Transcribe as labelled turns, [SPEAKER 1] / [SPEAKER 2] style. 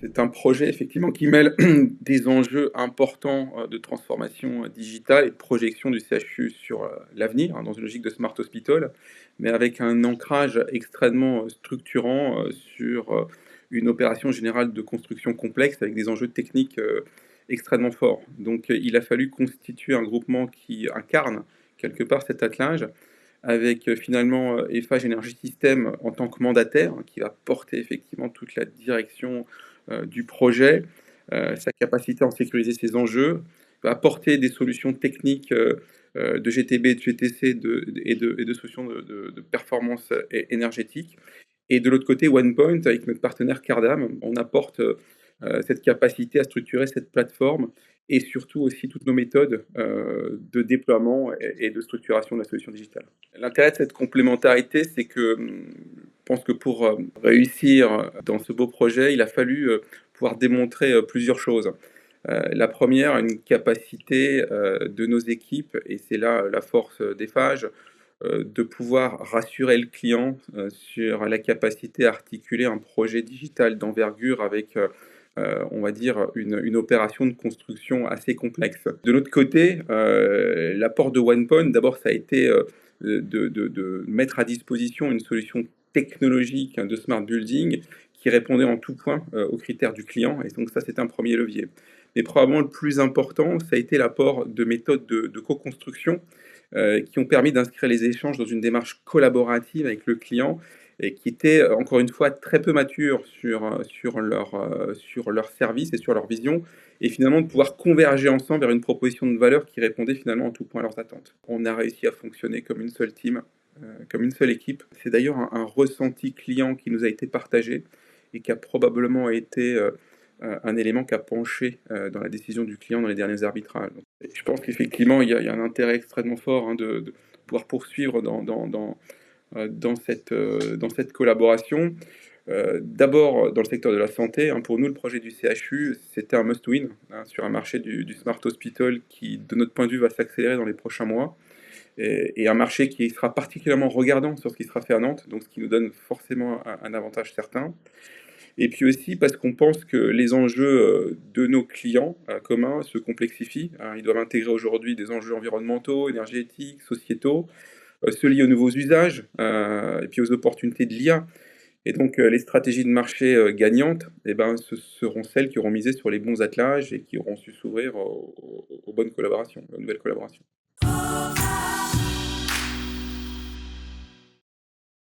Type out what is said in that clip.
[SPEAKER 1] C'est un projet effectivement qui mêle des enjeux importants, de transformation, digitale et de projection du CHU sur, l'avenir, hein, dans une logique de Smart Hospital, mais avec un ancrage extrêmement, structurant, sur, une opération générale de construction complexe avec des enjeux techniques, extrêmement forts. Donc, il a fallu constituer un groupement qui incarne quelque part cet attelage avec, finalement, Eiffage Énergie Systèmes en tant que mandataire, hein, qui va porter effectivement toute la direction, du projet, sa capacité à en sécuriser ses enjeux, va apporter des solutions techniques, de GTB, de GTC, et de solutions de performance, énergétique. Et de l'autre côté, OnePoint, avec notre partenaire Cardam, on apporte, cette capacité à structurer cette plateforme et surtout aussi toutes nos méthodes, de déploiement et de structuration de la solution digitale. L'intérêt de cette complémentarité, c'est que, je pense que pour, réussir dans ce beau projet, il a fallu, pouvoir démontrer, plusieurs choses. La première, une capacité, de nos équipes, et c'est là, la force, d'Eiffage, de pouvoir rassurer le client, sur la capacité à articuler un projet digital d'envergure avec, on va dire une opération de construction assez complexe. De l'autre côté, l'apport de OnePoint, d'abord ça a été, de mettre à disposition une solution technologique, hein, de smart building qui répondait en tout point, aux critères du client, et donc ça, c'est un premier levier. Mais probablement le plus important, ça a été l'apport de méthodes de co-construction, qui ont permis d'inscrire les échanges dans une démarche collaborative avec le client et qui étaient, encore une fois, très peu matures sur leur service et sur leur vision, et finalement de pouvoir converger ensemble vers une proposition de valeur qui répondait finalement en tout point à leurs attentes. On a réussi à fonctionner comme une seule team, comme une seule équipe. C'est d'ailleurs un ressenti client qui nous a été partagé et qui a probablement été, un élément qui a penché, dans la décision du client dans les derniers arbitrages. Et je pense qu'effectivement, il y a un intérêt extrêmement fort, hein, de pouvoir poursuivre dans cette collaboration. D'abord, dans le secteur de la santé, hein, pour nous, le projet du CHU, c'était un must-win, hein, sur un marché du Smart Hospital qui, de notre point de vue, va s'accélérer dans les prochains mois, et un marché qui sera particulièrement regardant sur ce qui sera fait à Nantes, donc ce qui nous donne forcément un avantage certain. Et puis aussi parce qu'on pense que les enjeux, de nos clients, communs se complexifient, hein. Ils doivent intégrer aujourd'hui des enjeux environnementaux, énergétiques, sociétaux, ceux liés aux nouveaux usages, et puis aux opportunités de l'IA. Et donc, les stratégies de marché, gagnantes, eh ben, ce seront celles qui auront misé sur les bons attelages et qui auront su s'ouvrir aux bonnes collaborations, aux nouvelles collaborations.